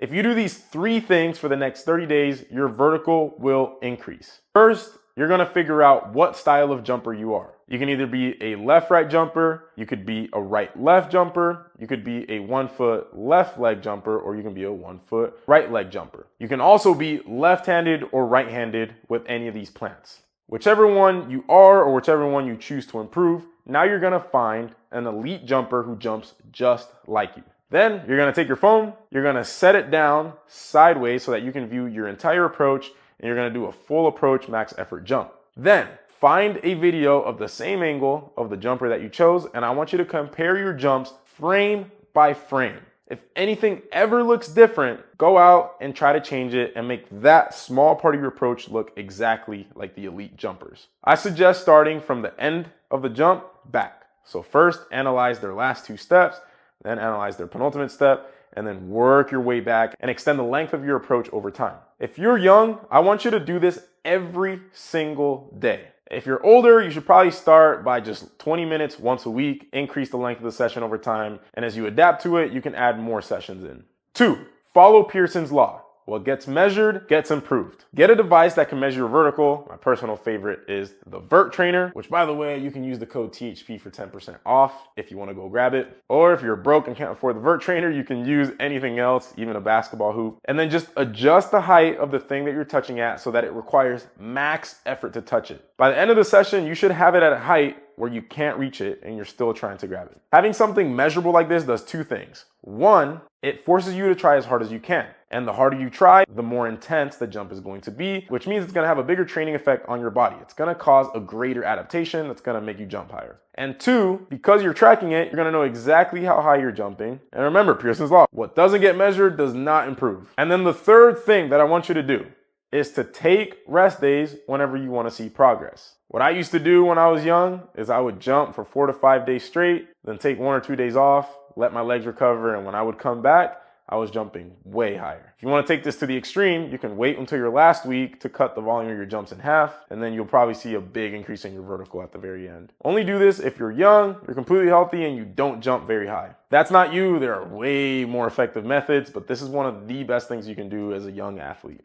If you do these 3 things for the next 30 days, your vertical will increase. First, you're gonna figure out what style of jumper you are. You can either be a left-right jumper, you could be a right-left jumper, you could be a 1-foot left leg jumper, or you can be a 1-foot right leg jumper. You can also be left-handed or right-handed with any of these plants. Whichever one you are or whichever one you choose to improve, now you're gonna find an elite jumper who jumps just like you. Then you're gonna take your phone, you're gonna set it down sideways so that you can view your entire approach, and you're gonna do a full approach max effort jump. Then find a video of the same angle of the jumper that you chose, and I want you to compare your jumps frame by frame. If anything ever looks different, go out and try to change it and make that small part of your approach look exactly like the elite jumpers. I suggest starting from the end of the jump back. So first analyze their last 2 steps, then analyze their penultimate step, and then work your way back and extend the length of your approach over time. If you're young, I want you to do this every single day. If you're older, you should probably start by just 20 minutes once a week, increase the length of the session over time, and as you adapt to it, you can add more sessions in. 2, follow Pearson's Law. What gets measured gets improved. Get a device that can measure your vertical. My personal favorite is the Vert Trainer, which, by the way, you can use the code THP for 10% off if you want to go grab it. Or if you're broke and can't afford the Vert Trainer, you can use anything else, even a basketball hoop. And then just adjust the height of the thing that you're touching at so that it requires max effort to touch it. By the end of the session, you should have it at a height where you can't reach it and you're still trying to grab it. Having something measurable like this does 2 things. 1, it forces you to try as hard as you can. And the harder you try, the more intense the jump is going to be, which means it's gonna have a bigger training effect on your body. It's gonna cause a greater adaptation that's gonna make you jump higher. And 2, because you're tracking it, you're gonna know exactly how high you're jumping. And remember, Pearson's Law, what doesn't get measured does not improve. And then the third thing that I want you to do is to take rest days whenever you wanna see progress. What I used to do when I was young is I would jump for 4 to 5 days straight, then take 1 or 2 days off, let my legs recover, and when I would come back, I was jumping way higher. If you want to take this to the extreme, you can wait until your last week to cut the volume of your jumps in half, and then you'll probably see a big increase in your vertical at the very end. Only do this if you're young, you're completely healthy, and you don't jump very high. If that's not you, there are way more effective methods, but this is one of the best things you can do as a young athlete.